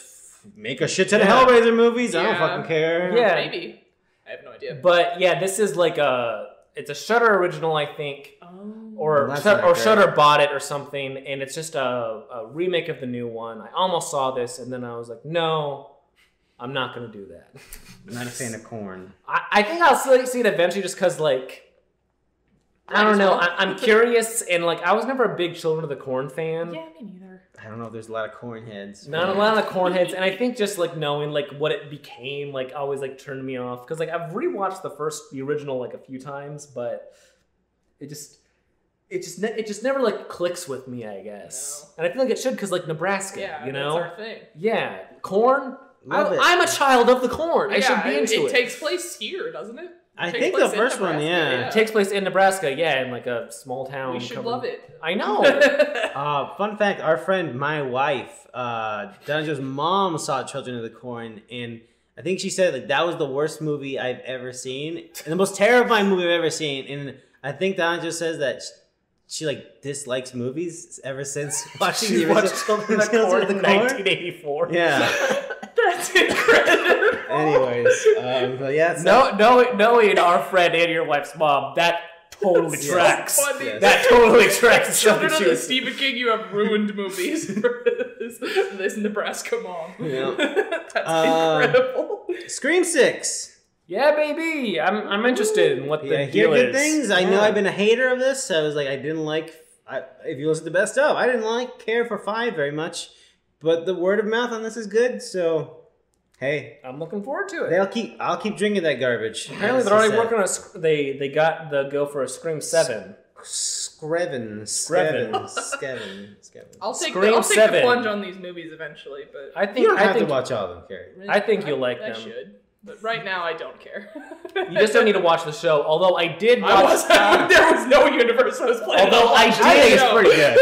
make a shit ton of Hellraiser movies. I don't fucking care. Yeah, maybe. I have no idea. But yeah, this is like it's a Shudder original, I think. Oh. Or Shudder bought it or something, and it's just a remake of the new one. I almost saw this, and then I was like, no, I'm not going to do that. I'm not a fan of Corn. I think I'll see it eventually, just because, like, I don't know. I'm curious, and like, I was never a big Children of the Corn fan. Yeah, me neither. I don't know if there's a lot of corn heads. Not a lot of corn heads, and I think just like knowing like what it became, like, always like turned me off, because like I've rewatched the original like a few times, but it just never like clicks with me, I guess. No. And I feel like it should, because like Nebraska, you know, that's our thing. Yeah, Corn. I'm a child of the Corn. I should be into it. It takes place here, doesn't it? I think the first one, It takes place in Nebraska, in like a small town. We should love it. I know. Fun fact, our friend, my wife, Dungeon's mom saw Children of the Corn, and I think she said like that was the worst movie I've ever seen, and the most terrifying movie I've ever seen. And I think Dungeon says that she like dislikes movies ever since watching the original Children of the Corn in 1984. Yeah. That's incredible. Anyways, but yeah. Knowing our friend and your wife's mom, that totally tracks. So funny. Yes. That totally tracks. Children of the Stephen King, you have ruined movies for this Nebraska mom. Yeah. That's incredible. Scream 6. Yeah, baby. I'm interested in what the deal good is. Things. I know I've been a hater of this. I was like, I didn't like. If you listen to Best Of, I didn't care for 5 very much, but the word of mouth on this is good. So. Hey, I'm looking forward to it. I'll keep drinking that garbage. Apparently, they're already working on a. They got the go for a Scream 7. Skeven. I'll take the plunge on these movies eventually, but I think you don't have to watch all of them, Keri. I think you'll like them. I should, but right now I don't care. You just don't need to watch the show. Although I did watch. There was no universe I was playing. Although I think it's pretty good.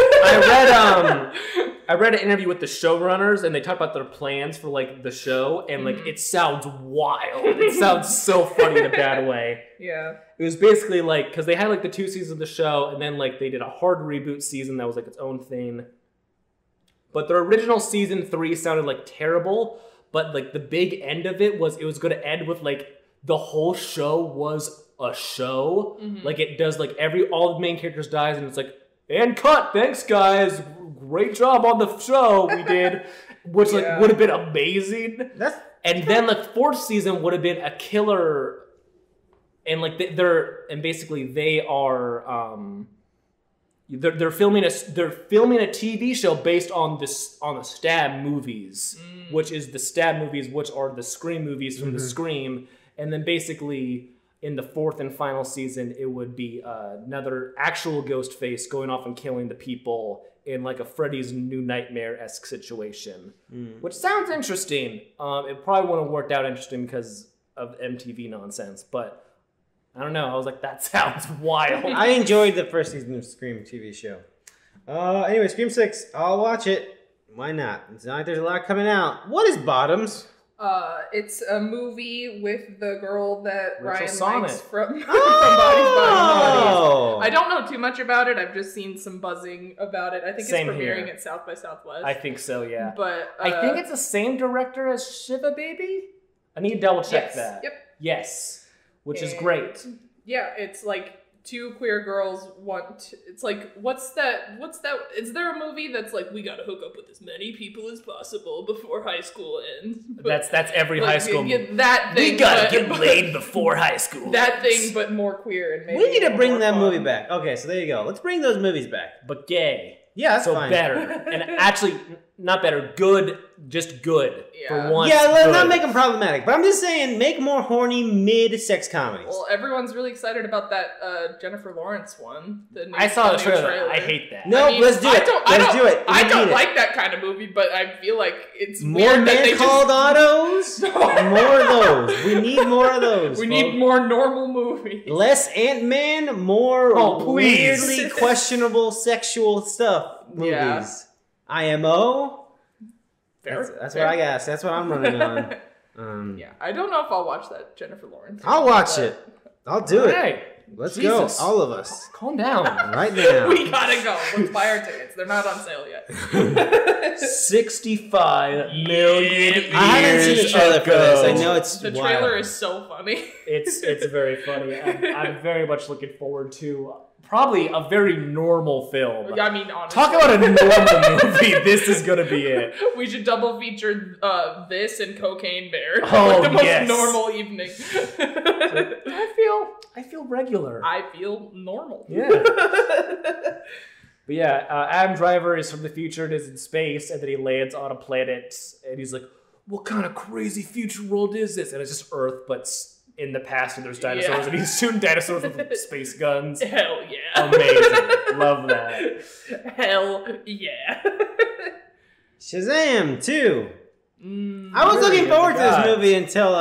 I read an interview with the showrunners, and they talked about their plans for like the show, and like it sounds wild. It sounds so funny in a bad way. Yeah. It was basically like, because they had like the 2 seasons of the show, and then like they did a hard reboot season that was like its own thing. But their original season 3 sounded like terrible, but like the big end of it was going to end with like the whole show was a show. Mm-hmm. Like it does like all the main characters dies, and it's like, and cut, thanks guys. Great job on the show we did, which like would have been amazing. And then the 4th season would have been a killer, and like they're filming a TV show based on the Stab movies, which is the Stab movies, which are the Scream movies from the Scream, and then basically in the 4th and final season it would be another actual ghost face going off and killing the people in like a Freddy's New Nightmare-esque situation, which sounds interesting. It probably wouldn't have worked out interesting because of MTV nonsense, but I don't know. I was like, that sounds wild. I enjoyed the first season of Scream TV show. Anyway, Scream 6, I'll watch it. Why not? It's not like there's a lot coming out. What is Bottoms? It's a movie with the girl that Rachel Ryan likes from Bodies, Bodies. I don't know too much about it. I've just seen some buzzing about it. I think Same it's premiering here. at South by Southwest. I think so, yeah. But I think it's the same director as Shiva Baby. I need to double check that. Yep. Yes, which is great. Yeah, it's like 2 queer girls it's like, what's that? Is there a movie that's like, we gotta hook up with as many people as possible before high school ends? But that's every high school movie. That thing. We gotta get laid before high school. That thing, but more queer and maybe we need to bring that fun. movie back. Okay, so there you go. Let's bring those movies back. But gay. Yeah, that's so fine. Better. And actually, not better, good, just good. Yeah. For once. Yeah, let's good. not make them problematic. But I'm just saying, make more horny mid-sex comedies. Well, everyone's really excited about that Jennifer Lawrence one. I saw the trailer. I hate that. No, let's do it. Let's do it. I don't like that kind of movie, but I feel like it's more weird that man called autos. More of those. We need more of those. We need more normal movies. Less Ant-Man, more weirdly questionable sexual stuff movies. Yeah. IMO. That's Fair. what I guess. That's what I'm running on. Yeah, I don't know if I'll watch that Jennifer Lawrence. I'll watch it. I'll do it. Hey, Let's Jesus. go, all of us. Calm down. Right now. We gotta go. Let's buy our tickets. They're not on sale yet. 65 million. I haven't seen the trailer for this. I know it's the wild. trailer is so funny. It's very funny. I'm very much looking forward to probably a very normal film. I mean, honestly. Talk about a normal movie. This is gonna be it. We should double feature this and Cocaine Bear. Oh, the most yes. normal evening. I feel regular. I feel normal. Yeah. But yeah, Adam Driver is from the future and is in space, and then he lands on a planet, and he's like, "What kind of crazy future world is this?" And it's just Earth, but in the past, and there's dinosaurs, and he's shooting dinosaurs with space guns. Hell yeah. Amazing. Love that. Hell yeah. Shazam 2. I was looking forward to this movie until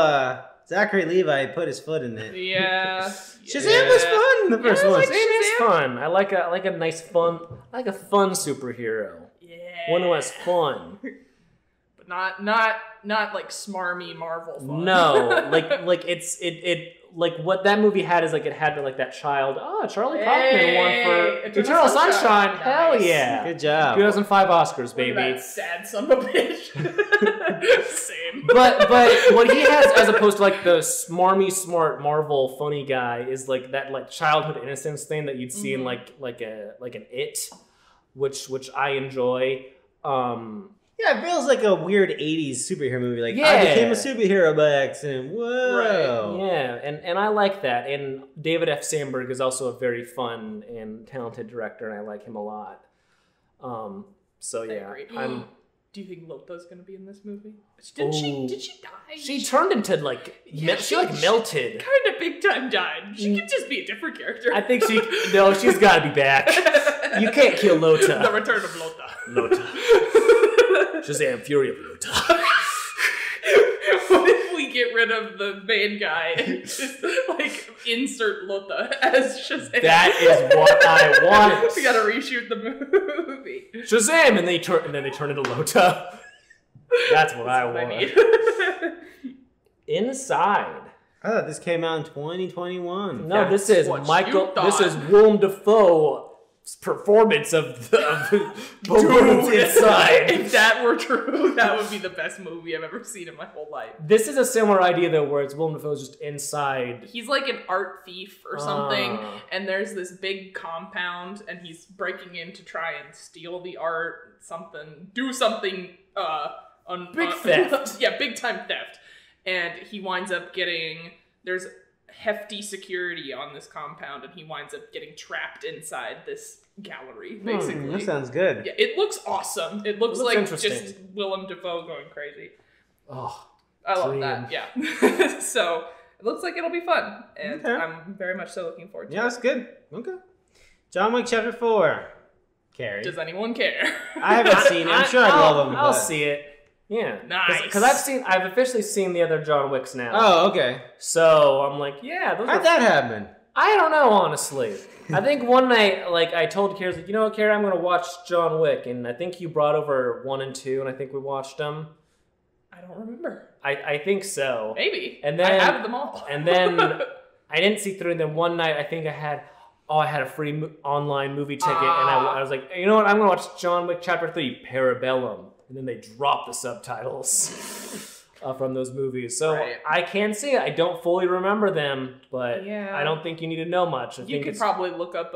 Zachary Levi put his foot in it. Yeah. Shazam was fun. The first one. Shazam is fun. I like a nice fun. I like a fun superhero. Yeah. One who has fun. But not like smarmy Marvel fun. No, like it's like what that movie had is like it had like that child. Oh, Charlie Kaufman won for Eternal Sunshine. Nice. Hell yeah! Good job. 2005 Oscars, baby. Look at that sad son of a bitch. Same. But what he has as opposed to like the smarmy smart Marvel funny guy is like that like childhood innocence thing that you'd see in like an It, which I enjoy. Yeah, it feels like a weird 80s superhero movie. Like, Yeah. I became a superhero by accident. Whoa. Right. Yeah, and I like that. And David F. Sandberg is also a very fun and talented director, and I like him a lot. So yeah, I agree. Do you think Lotta's gonna be in this movie? Did she die? She turned into like she melted. Kind of big time died. She could just be a different character. I think she's got to be back. You can't kill Lotta. The return of Lotta. Shazam! Fury of Liotta. What if we get rid of the main guy and just like insert Lotta as Shazam? That is what I want. We gotta reshoot the movie. Shazam! And then they turn into Liotta. That's what I want. need. Inside. I thought this came out in 2021. No, this is what Michael. you This thought. is Willem Dafoe's performance of Dude, Inside. If that were true, that would be the best movie I've ever seen in my whole life. This is a similar idea though, where it's Willem Dafoe's just inside. He's like an art thief or something, and there's this big compound, and he's breaking in to try and steal the art, do something, Big theft. Yeah, big time theft. And he winds up there's hefty security on this compound, and he winds up getting trapped inside this gallery, basically. That sounds good. Yeah, it looks awesome. It looks like just interesting. Willem Dafoe going crazy. Oh, I love dream. that, yeah. So, it looks like it'll be fun, and Okay. I'm very much so looking forward to Yeah, it. that's good. Okay. John Wick Chapter 4. Keri. Does anyone care? I haven't seen it. I'm sure I love them. I'll but- see it. Yeah, Nice. Because I've officially seen the other John Wicks now. Oh, okay. So I'm like, yeah, those How'd are. that happen? I don't know, honestly. I think one night, like, I told Keri, like, you know what, Keri, I'm gonna watch John Wick, and I think you brought over 1 and 2, and I think we watched them. I don't remember. I think so. Maybe. And then I have them all. And then I didn't see 3. And then one night, I think I had a free online movie ticket, and I was like, you know what, I'm gonna watch John Wick Chapter 3, Parabellum. And then they dropped the subtitles from those movies. So Right. I can see it. I don't fully remember them, but Yeah. I don't think you need to know much. You could probably look up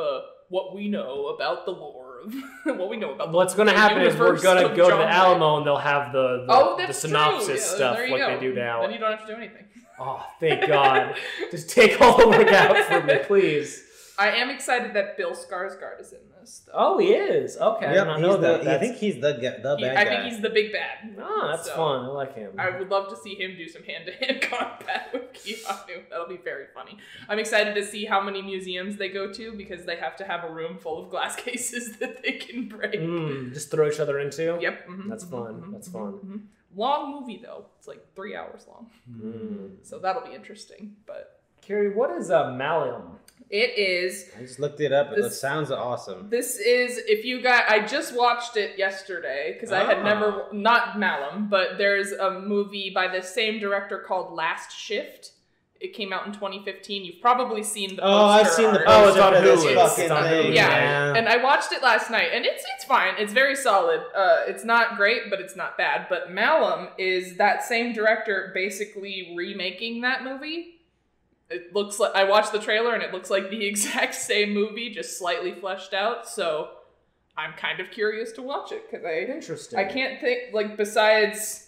what we know about the lore of what we know about. What's going to happen is we're universe going to of go to John the Wick. Alamo and they'll have the That's synopsis true. Yeah, stuff there you like go. they do now. Then you don't have to do anything. Oh, thank God. Just take all the work out for me, please. I am excited that Bill Skarsgård is in this. this. Though. Oh, he is. Okay, I don't know that. I think he's the bad guy. I think he's the big bad. Oh, that's fun. I like him. I would love to see him do some hand-to-hand combat with Keanu. That'll be very funny. I'm excited to see how many museums they go to because they have to have a room full of glass cases that they can break. Just throw each other into? Yep. That's fun. That's fun. Long movie, though. It's like 3 hours long. So that'll be interesting. But Keri, what is Malum? It is... I just looked it up. It sounds awesome. This is... I just watched it yesterday because I had never... Not Malum, but there's a movie by the same director called Last Shift. It came out in 2015. You've probably seen the poster. Oh, I've seen the art. poster for this fucking fucking thing. Yeah, and I watched it last night, and it's fine. It's very solid. It's not great, but it's not bad. But Malum is that same director basically remaking that movie. It looks like... I watched the trailer, and it looks like the exact same movie, just slightly fleshed out, so I'm kind of curious to watch it, because Interesting. I can't think... Like, besides...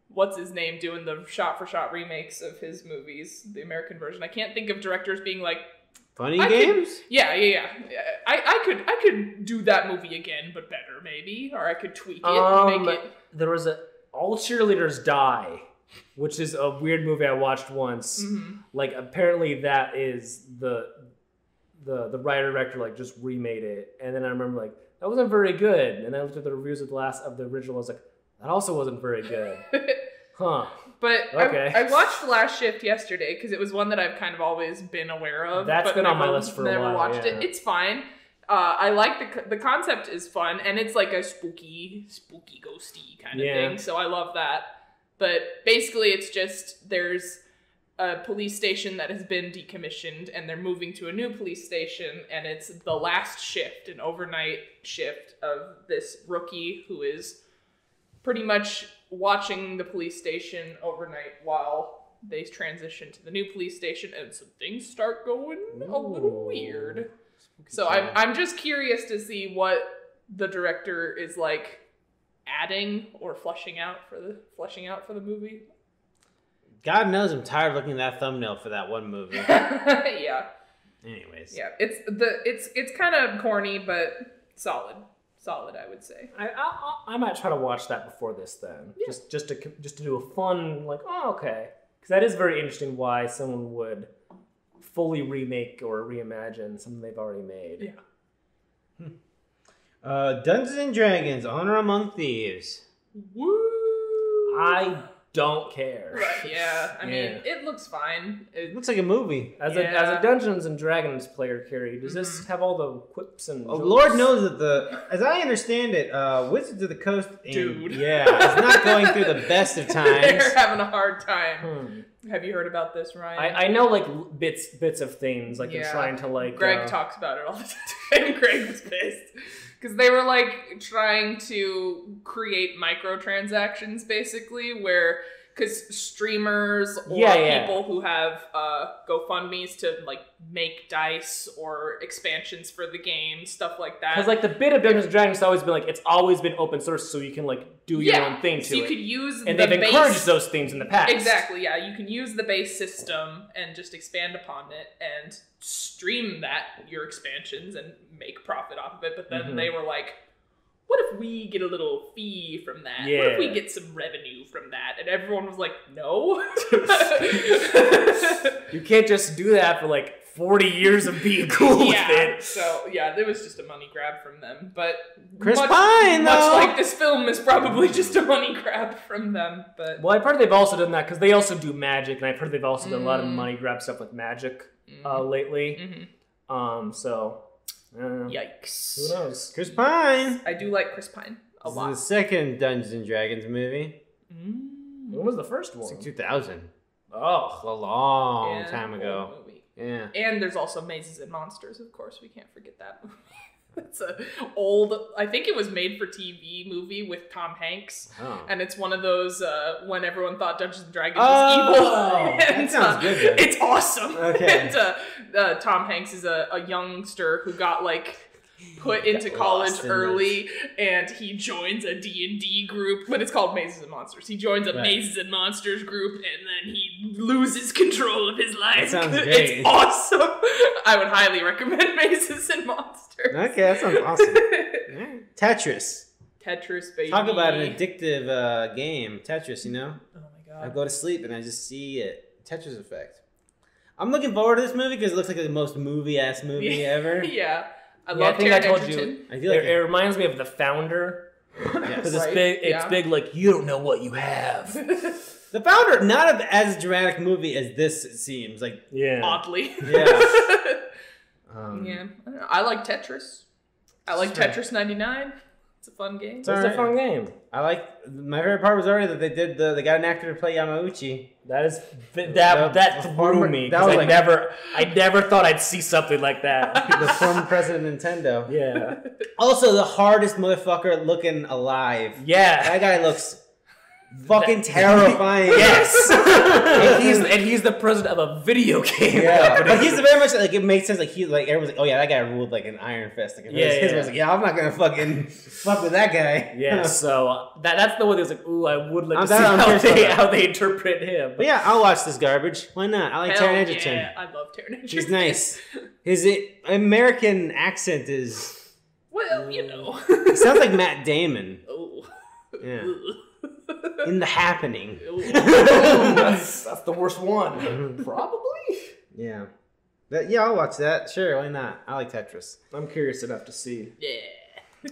What's his name doing the shot-for-shot remakes of his movies, the American version. I can't think of directors being like... Funny games? Yeah. I could do that movie again, but better, maybe. Or I could tweak it and make it... There was All Cheerleaders Die, which is a weird movie I watched once. Like, apparently that is the writer-director, like, just remade it. And then I remember, like, that wasn't very good. And I looked at the reviews of the original, I was like, that also wasn't very good. Huh. But okay. I watched The Last Shift yesterday because it was one that I've kind of always been aware of. That's been on my list for a while. Never watched it. It's fine. I like the concept is fun, and it's like a spooky ghosty kind of thing. So I love that. But basically, it's just there's a police station that has been decommissioned, and they're moving to a new police station, and it's the last shift, an overnight shift of this rookie who is pretty much watching the police station overnight while they transition to the new police station, and some things start going a little weird. So I'm just curious to see what the director is like adding or fleshing out for the movie. God knows I'm tired of looking at that thumbnail for that one movie. Yeah. Anyways. Yeah, it's kind of corny, but solid, I would say. I might try to watch that before this then. Yeah. Just to do a fun, like, oh, okay. Because that is very interesting why someone would fully remake or reimagine something they've already made. Yeah. Dungeons and Dragons, Honor Among Thieves. Woo! I don't care. Right, yeah. I mean, it looks fine. It looks like a movie. As a Dungeons and Dragons player, Keri, does this have all the quips and jokes? Lord knows that as I understand it, Wizards of the Coast, dude, it's not going through the best of times. They're having a hard time. Have you heard about this, Ryan? I know like bits of things, like they're trying to like. Greg talks about it all the time. Greg was pissed. Because they were, like, trying to create microtransactions, basically, where... Because streamers or people who have GoFundMes to, like, make dice or expansions for the game, stuff like that. Because, like, the bit of Dungeons & Dragons has always been, like, it's always been open source, so you can, like, do your own thing to it. So you could use and they've encouraged those things in the past. Exactly, yeah. You can use the base system and just expand upon it and stream your expansions and make profit off of it. But then they were like, what if we get a little fee from that? Yeah. What if we get some revenue from that? And everyone was like, no. You can't just do that for like 40 years of being cool with it. So, yeah, it was just a money grab from them. But Chris Pine, though! Much like this film is probably just a money grab from them. But well, I've heard they've also done that because they also do Magic, and I've heard they've also done a lot of money grab stuff with Magic lately. So... yikes. Who knows? Chris Pine. I do like Chris Pine a lot. This is the second Dungeons and Dragons movie. When was the first one? It's like 2000. Oh, a long time ago. Movie. Yeah. And there's also Mazes and Monsters, of course. We can't forget that movie. It's a old, I think it was made for TV movie with Tom Hanks. Oh. And it's one of those when everyone thought Dungeons and Dragons was evil. And, that sounds good then. It's awesome. Okay. And Tom Hanks is a youngster who got like put into college early, and he joins a D&D group, but it's called Mazes and Monsters. He joins a Mazes and Monsters group, and then he loses control of his life. That sounds great. It's awesome. I would highly recommend Mazes and Monsters. Okay, that sounds awesome. Tetris. Tetris, baby. Talk about an addictive game. Tetris, you know? Oh my god. I go to sleep and I just see it. Tetris effect. I'm looking forward to this movie because it looks like the most movie-ass movie ever. Yeah. I love I think I told you. I feel like it reminds me of The Founder. Because it's big. It's big. Like, you don't know what you have. The Founder, not as dramatic movie as this. It seems like oddly. Yeah. Yeah. I like Tetris. I like Tetris 99. It's a fun game. It's a fun game. I like. My favorite part was already that they got an actor to play Yamauchi. That threw me. I never thought I'd see something like that. The former president of Nintendo. Yeah. Also, the hardest motherfucker looking alive. Yeah. That guy looks fucking terrifying. Yes. and he's the president of a video game company. But he's very much like, it makes sense. Like everyone's like, oh yeah, that guy ruled like an iron fist. Like, his was like, I'm not gonna fucking fuck with that guy. Yeah. So that's the one that was like, ooh, I would like to see how they interpret him. But yeah, I'll watch this garbage. Why not? I like Taron Egerton. Yeah, I love Taron Egerton. He's nice. His American accent is, well, you know, it sounds like Matt Damon. Oh. Yeah. In The Happening. That's the worst one. Probably. Yeah. I'll watch that. Sure, why not? I like Tetris. I'm curious enough to see. Yeah.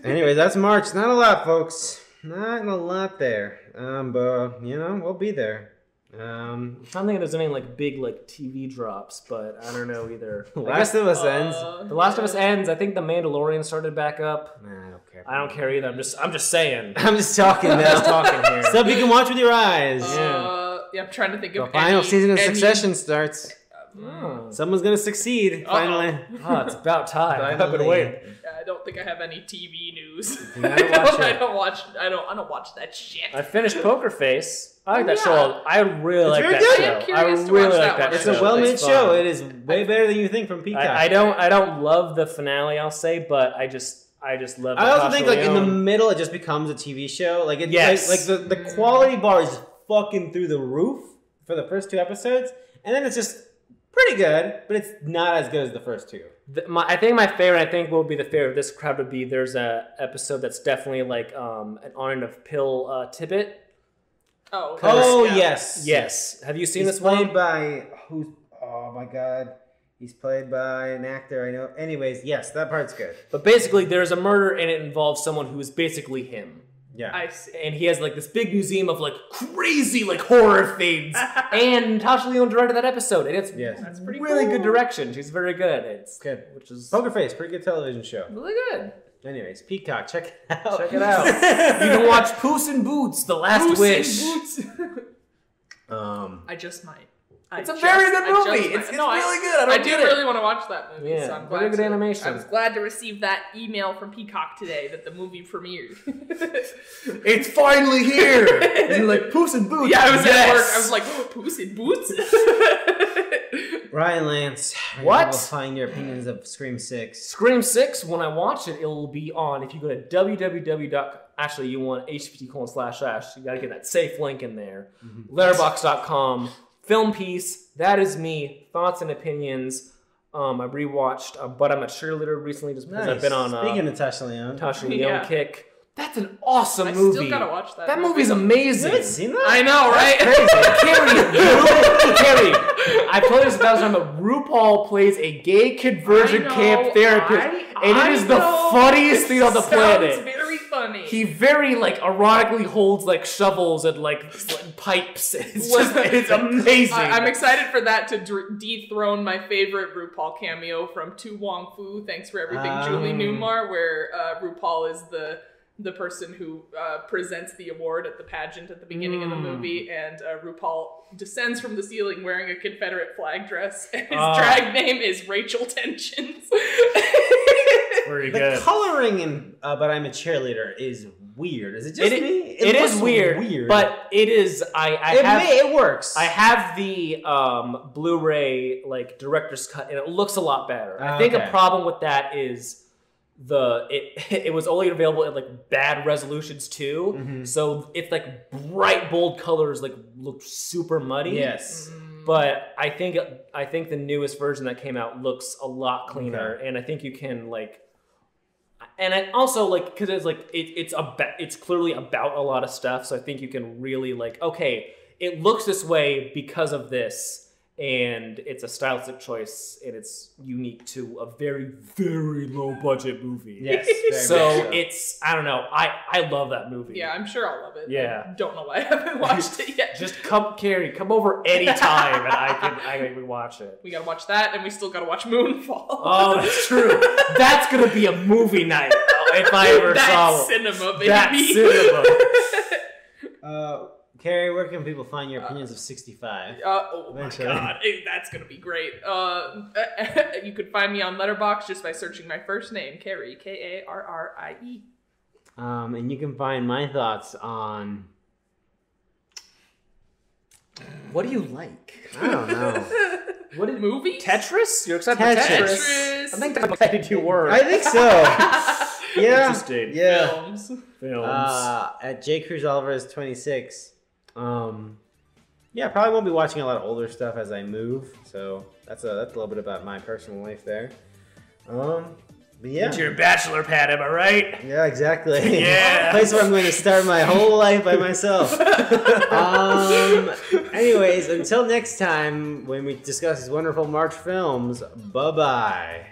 Anyway, that's March. Not a lot, folks. Not a lot there. But, we'll be there. I'm trying to think if there's any big TV drops, but I don't know either. Last of Us ends. The Last of Us ends. I think The Mandalorian started back up. Nah, I don't care. I don't care either. I'm just saying. I'm just talking now. Just talking here. Stuff you can watch with your eyes. I'm trying to think of the final season of Succession starts. Oh. Someone's gonna succeed finally. It's about time. I've been waiting. I don't think I have any TV news. I don't watch that shit. I finished Poker Face. I like that show. I really like that show. I really like that. It's a well-made show. It is way better than you think from Peacock. I don't love the finale, I'll say, but I just love. I also think in the middle it just becomes a TV show. Like the quality bar is fucking through the roof for the first 2 episodes, and then it's just pretty good, but it's not as good as the first 2. I think my favorite, I think will be the favorite of this crowd would be there's a episode that's definitely an on and off pill tidbit. Oh, yes. Yes. Have you seen He's this one? played by who's? Oh my god. He's played by an actor I know. Anyways, yes, that part's good. But basically, there's a murder and it involves someone who is basically him. Yeah. I see. And he has this big museum of crazy horror things. And Natasha Lyonne directed that episode, and it's that's pretty really cool. good direction. She's very good. It's good. Which is Poker Face, pretty good television show. Really good. Anyways, Peacock, check it out. Check it out. You can watch Puss in Boots: The Last Wish. I just might. It's a very good movie. It's really good. I do really want to watch that movie. Yeah, so I'm very good animation. I was glad to receive that email from Peacock today that the movie premiered. It's finally here. And you're like, Puss in Boots. Yeah, I was at work. I was like, oh, Puss in Boots. Ryan Lance, what? We'll find your opinions of Scream 6. Scream 6, when I watch it, it will be on. If you go to www. Actually, you want hpt:// you gotta get that safe link in there. Letterboxd.com. Film piece. That is me. Thoughts and opinions. I rewatched But I'm a Cheerleader recently just because I've been on Speaking of Natasha Lyonne. kick. That's an awesome movie. I still gotta watch that. That movie's amazing. You haven't seen that? I know, right? Keri, I've told you this 1,000 times, but RuPaul plays a gay conversion camp therapist, and it is the funniest thing on the planet. It's very funny. He very ironically holds shovels and pipes. It's amazing. I'm excited for that to dethrone my favorite RuPaul cameo from Tu Wong Fu. Thanks for everything, Julie Newmar, where RuPaul is the person who presents the award at the pageant at the beginning of the movie, and RuPaul descends from the ceiling wearing a Confederate flag dress, and his drag name is Rachel Tensions. Pretty the good. coloring in But I'm a Cheerleader is weird. Is it just me? It is weird, but it is. It works. I have the Blu-ray director's cut, and it looks a lot better. I think a problem with that is it was only available at like bad resolutions too. So it's like bright bold colors like look super muddy. Yes. But I think the newest version that came out looks a lot cleaner, and I think you can like, and I also like because it's like it's clearly about a lot of stuff, so I think you can really like, okay, it looks this way because of this, and it's a stylistic choice, and it's unique to a very, very low budget movie. Yes. So it's, I don't know, I love that movie. Yeah, I'm sure I'll love it. Yeah. I don't know why I haven't watched it yet. Just Keri, come over anytime, and I can watch it. We gotta watch that, and we still gotta watch Moonfall. Oh, that's true. That's gonna be a movie night if I ever saw That's cinema, baby. That's cinema. Keri, where can people find your opinions of 65? Oh Eventually. my god, that's gonna be great. You could find me on Letterboxd just by searching my first name, Keri, Karrie. And you can find my thoughts on... What do you like? I don't know. What is movie? Tetris? You're excited for Tetris. Tetris? I think that's how excited you were. I think so. Yeah. Interesting. Yeah. Films. At J. Cruz Alvarez 26. Yeah, probably won't be watching a lot of older stuff as I move. So that's a little bit about my personal life there. But yeah. It's your bachelor pad, am I right? Yeah, exactly. Yeah. Place where I'm going to start my whole life by myself. Anyways, until next time when we discuss these wonderful March films, bye-bye.